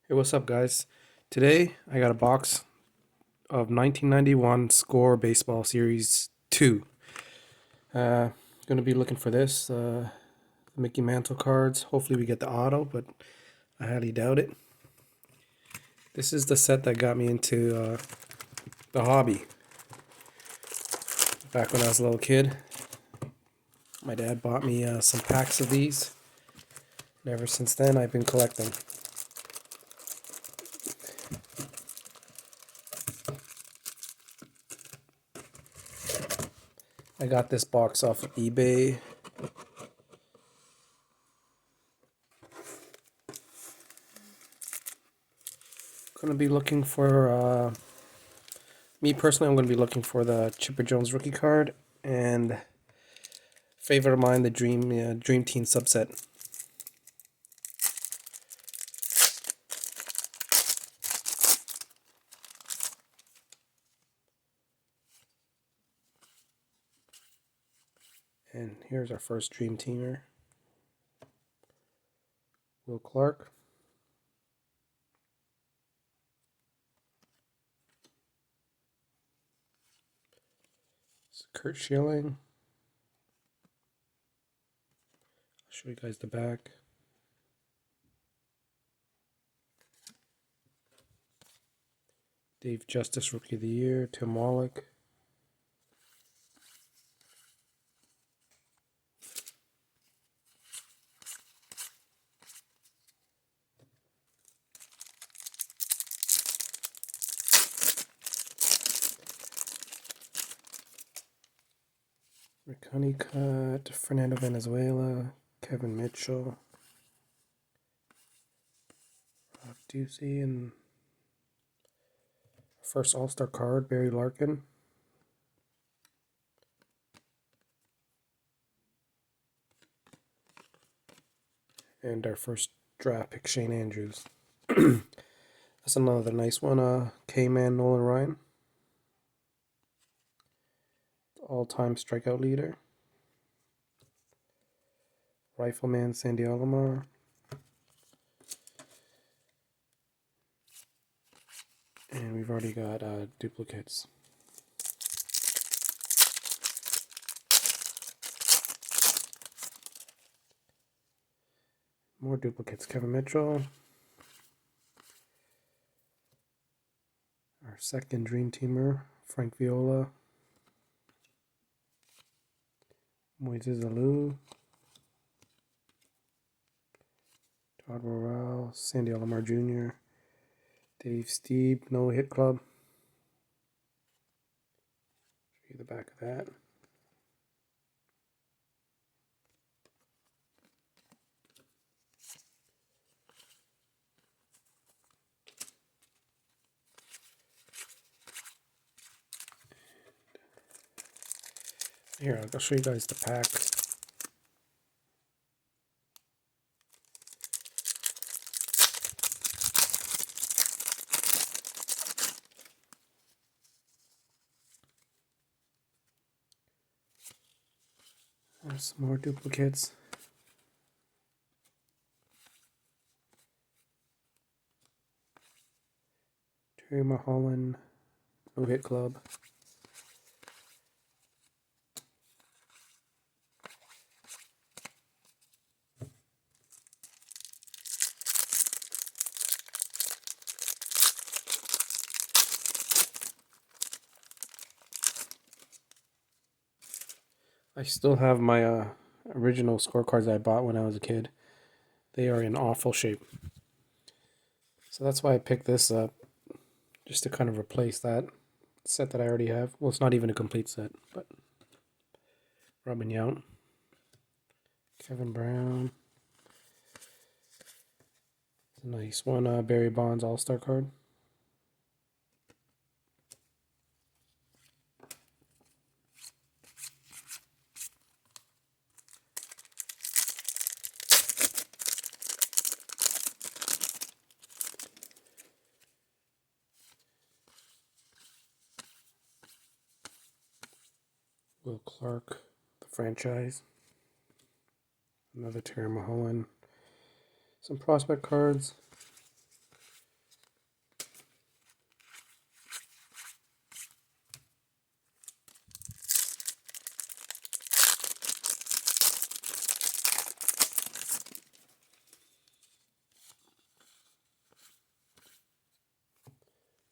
Hey, what's up, guys? Today I got a box of 1991 Score Baseball Series 2. Uh, gonna be looking for this. Mickey Mantle cards. Hopefully, we get the auto, but I highly doubt it. This is the set that got me into the hobby. Back when I was a little kid, my dad bought me some packs of these, and ever since then, I've been collecting. I got this box off of eBay. Gonna be looking for me personally. I'm gonna be looking for the Chipper Jones rookie card and favorite of mine, the Dream Team subset. And here's our first Dream Teamer, Will Clark. It's Kurt Schilling. I'll show you guys the back. Dave Justice, Rookie of the Year. Tim Wallach. Rick Honeycutt, Fernando Venezuela, Kevin Mitchell, Rob Ducey, and first All-Star card, Barry Larkin. And our first draft pick, Shane Andrews. That's another nice one, K-Man Nolan Ryan. All-time strikeout leader. Rifleman Sandy Alomar. And we've already got duplicates. More duplicates. Kevin Mitchell. Our second Dream Teamer, Frank Viola. Moises Alou. Todd Worrell. Sandy Alomar Jr. Dave Stieb, No Hit Club. Show you the back of that. Here, I'll show you guys the pack. There's some more duplicates. Terry Mulholland, No Hit Club. I still have my original scorecards I bought when I was a kid. They are in awful shape. So that's why I picked this up, just to kind of replace that set that I already have. Well, it's not even a complete set, but Robin Yount, Kevin Brown. It's a nice one, Barry Bonds All-Star card. Will Clark, the franchise. Another Terry Mulholland. Some prospect cards.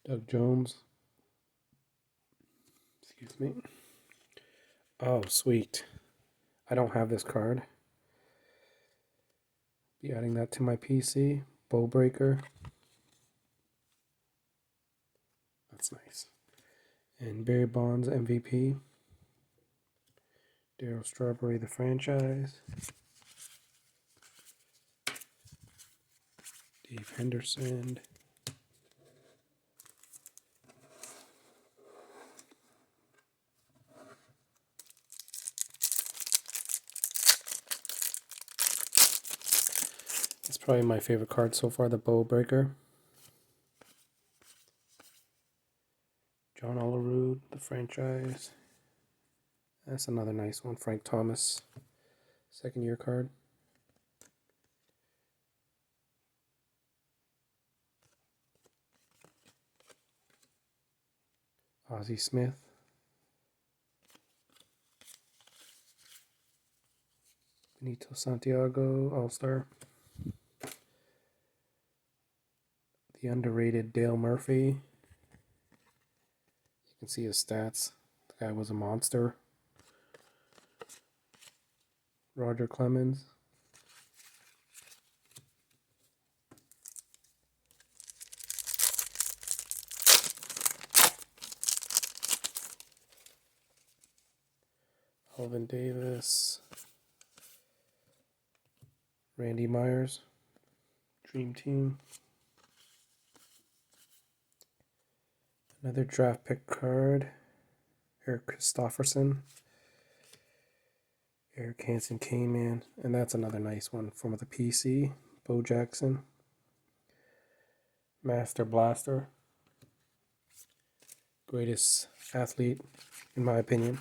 Doug Jones. Excuse me. Oh, sweet. I don't have this card. Be adding that to my PC. Bow Breaker. That's nice. And Barry Bonds MVP. Darryl Strawberry, the franchise. Dave Henderson. It's probably my favorite card so far, the Bow Breaker. John Olerud, the franchise. That's another nice one. Frank Thomas, second year card. Ozzie Smith. Benito Santiago, All-Star. The underrated Dale Murphy. You can see his stats. The guy was a monster. Roger Clemens. Alvin Davis. Randy Myers. Dream Team. Another draft pick card. Eric Christopherson. Eric Hansen K-Man. And that's another nice one from the PC. Bo Jackson. Master Blaster. Greatest athlete, in my opinion.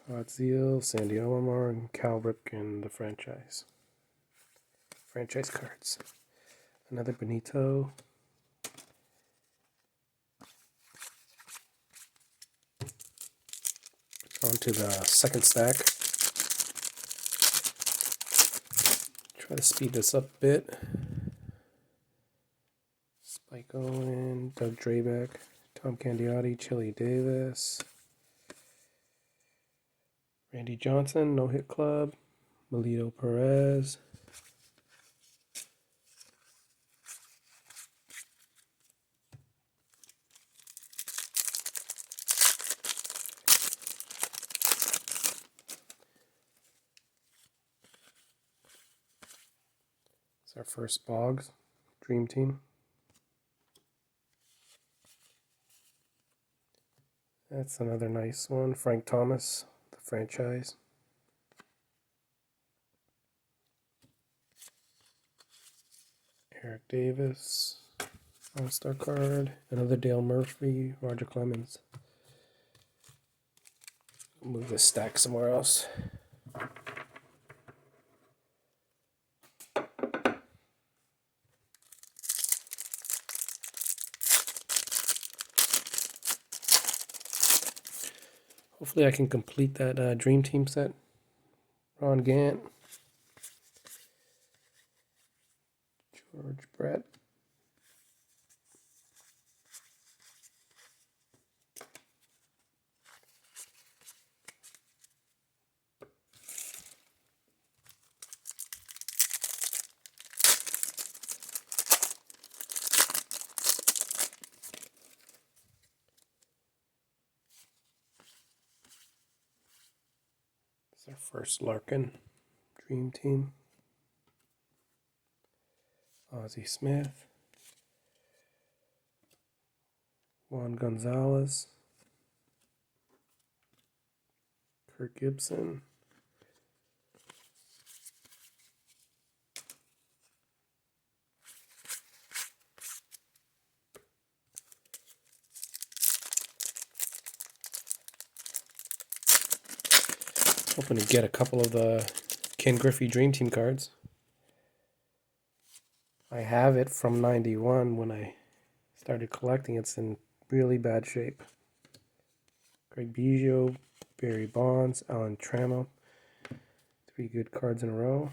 Todd Zeal, Sandy Alomar, and Cal Ripken, the franchise. Franchise cards. Another Benito. On to the second stack. Try to speed this up a bit. Spike Owen, Doug Drabek, Tom Candiotti, Chili Davis, Randy Johnson, No Hit Club, Melito Perez, it's our first Boggs Dream Team. That's another nice one. Frank Thomas, the franchise. Eric Davis, All-Star card. Another Dale Murphy, Roger Clemens. Move this stack somewhere else. Hopefully I can complete that Dream Team set. Ron Gant. George Brett. It's our first Larkin Dream Team. Ozzie Smith. Juan Gonzalez. Kirk Gibson. Hoping to get a couple of the Ken Griffey Dream Team cards. I have it from 91 when I started collecting. It's in really bad shape. Greg Biggio, Barry Bonds, Alan Trammell. 3 good cards in a row.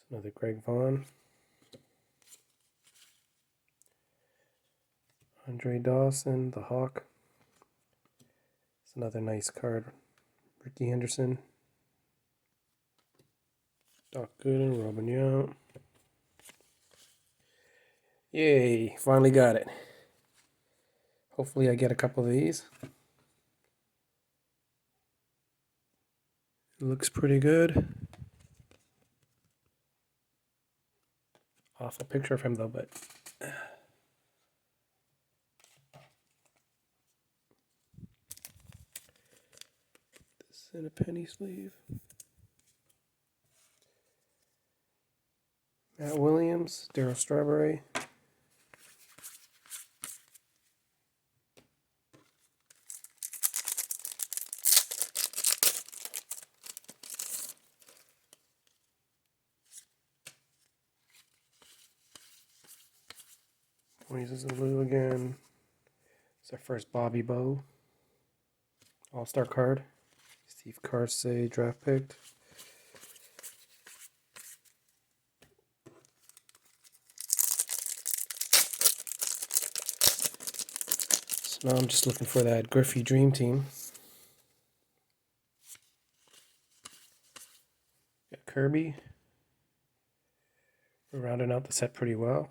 Another Greg Vaughn. Andre Dawson, the Hawk. It's another nice card. Ricky Henderson. Doc Gooden, Robin Yount. Yay, finally got it. Hopefully I get a couple of these. It looks pretty good. Awful picture of him though, but this in a penny sleeve. Matt Williams, Darryl Strawberry. Moises Alou again. It's our first Bobby Bow All-Star card. Steve Carsey draft picked. So now I'm just looking for that Griffey Dream Team. Got Kirby. We're rounding out the set pretty well.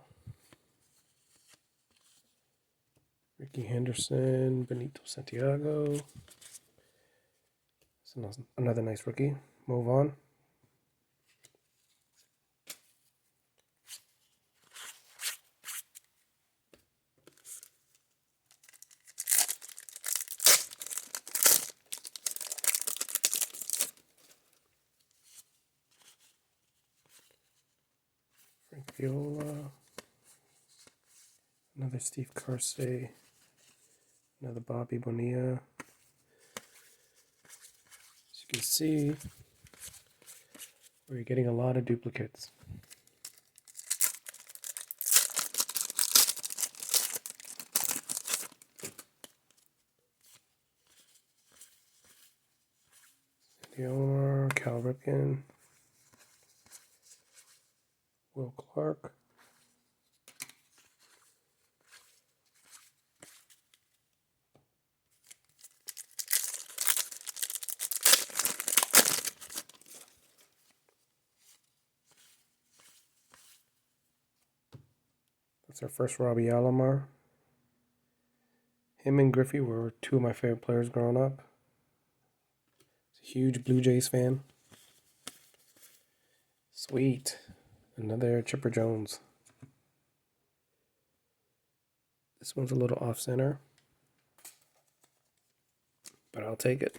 Ricky Henderson, Benito Santiago. That's another nice rookie. Move on. Frank Viola. Another Steve Carsey. Another Bobby Bonilla. As you can see, we're getting a lot of duplicates. Omar, Cal Ripken, Will Clark. That's our first Robbie Alomar. Him and Griffey were 2 of my favorite players growing up. He's a huge Blue Jays fan. Sweet. Another Chipper Jones. This one's a little off center, but I'll take it.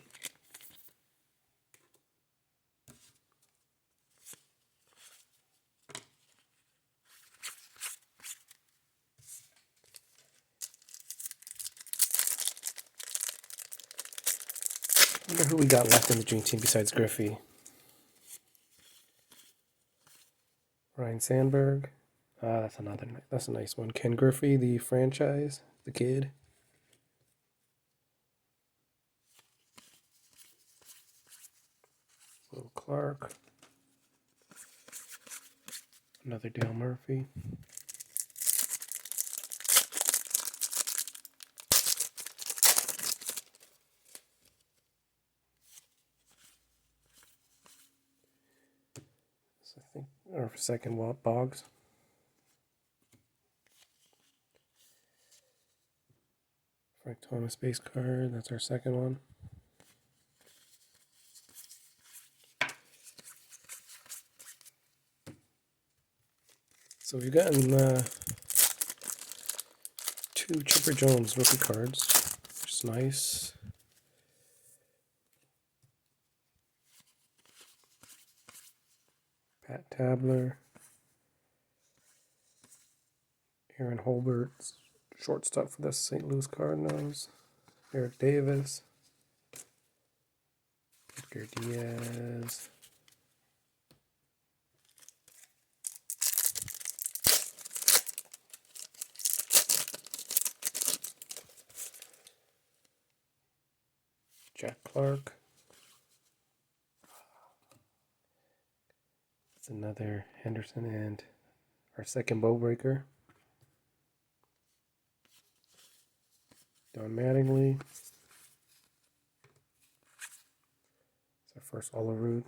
I wonder who we got left in the Dream Team besides Griffey. Ryan Sandberg. That's a nice one. Ken Griffey, the franchise, the kid. Will Clark. Another Dale Murphy. I think our second Walt Boggs. Frank Thomas base card, that's our second one. So we've gotten 2 Chipper Jones rookie cards, which is nice. Pat Tabler, Aaron Holbert, shortstop for the St. Louis Cardinals, Eric Davis, Oscar Diaz. Jack Clark. It's another Henderson and our second bow breaker. Don Mattingly. It's our first Olerud.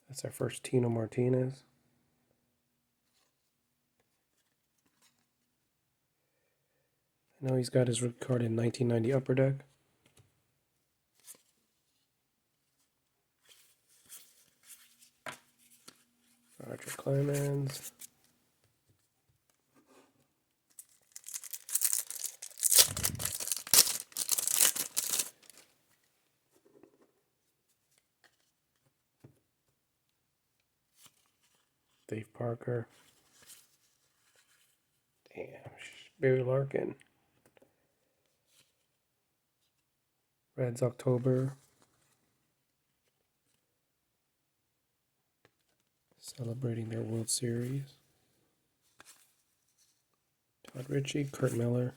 That's our first Tino Martinez. I know he's got his rookie card in 1990 Upper Deck. Roger Clemens. Dave Parker. Damn, Barry Larkin. Reds October. Celebrating their World Series. Todd Ritchie, Kurt Miller.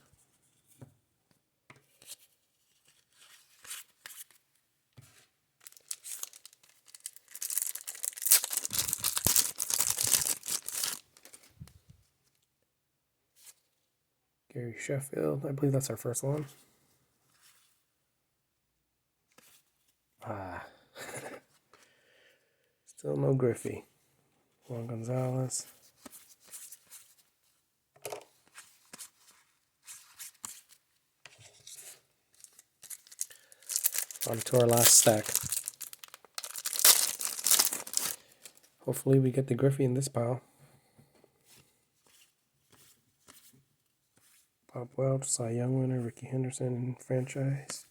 Gary Sheffield, I believe that's our first one. Still no Griffey. Juan Gonzalez. On to our last stack. Hopefully we get the Griffey in this pile. Bob Welch, Cy Young winner, Ricky Henderson franchise.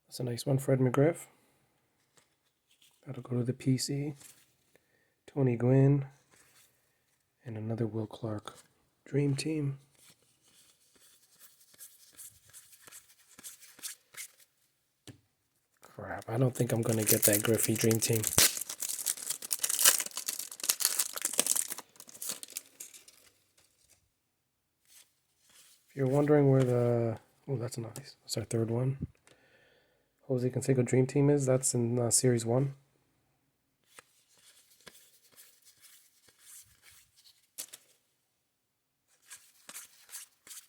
That's a nice one, Fred McGriff. That'll go to the PC. Tony Gwynn. And another Will Clark. Dream Team. Crap, I don't think I'm going to get that Griffey Dream Team. If you're wondering where the... Oh, that's nice. That's our third one. Jose Canseco Dream Team is. That's in Series 1.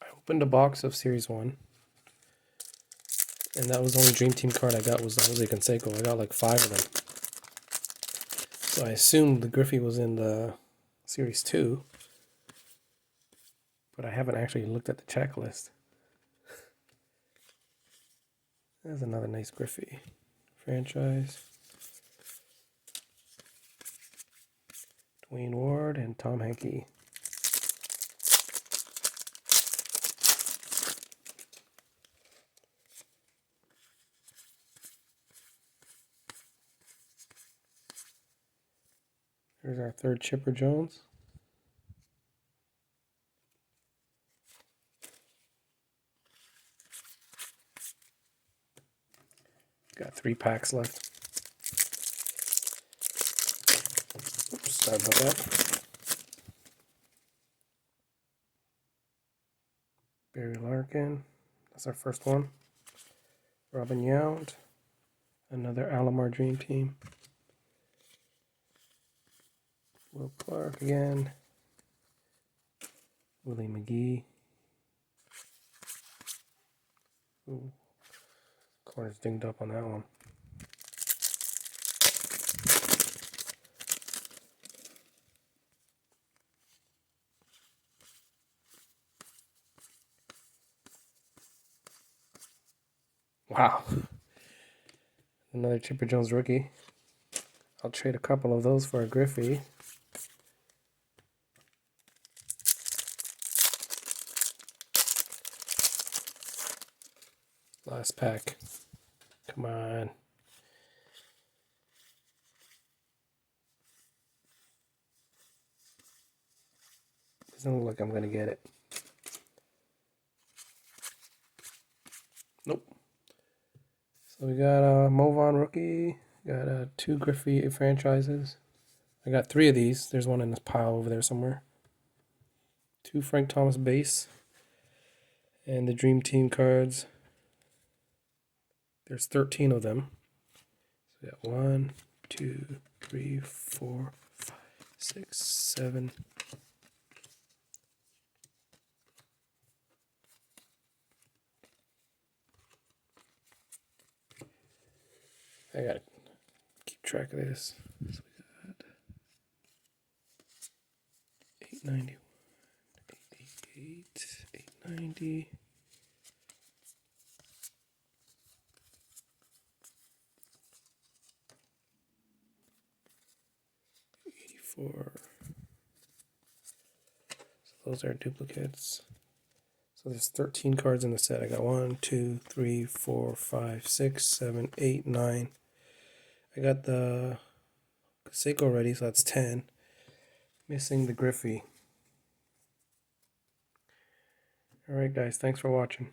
I opened a box of Series 1. And that was the only Dream Team card I got was the Jose Canseco. I got like 5 of them. So I assumed the Griffey was in the Series 2. But I haven't actually looked at the checklist. There's another nice Griffey franchise. Dwayne Ward and Tom Henke. There's our third Chipper Jones. Got 3 packs left. Oops, sorry about that. Barry Larkin. That's our first one. Robin Yount. Another Alomar Dream Team. Will Clark again. Willie McGee. Ooh. Corner's dinged up on that one. Wow. Another Chipper Jones rookie. I'll trade a couple of those for a Griffey. Last pack. Come on. Doesn't look like I'm going to get it. Nope. So we got a Movon rookie. Got 2 Griffey franchises. I got 3 of these. There's one in this pile over there somewhere. 2 Frank Thomas base. And the Dream Team cards. There's 13 of them. So we got 1, 2, 3, 4, 5, 6, 7. I gotta keep track of this. So we got 891, 888, 890. 84. So those are duplicates. So there's 13 cards in the set. I got 1, 2, 3, 4, 5, 6, 7, 8, 9. I got the Seiko already, so that's 10. Missing the Griffey. Alright guys, thanks for watching.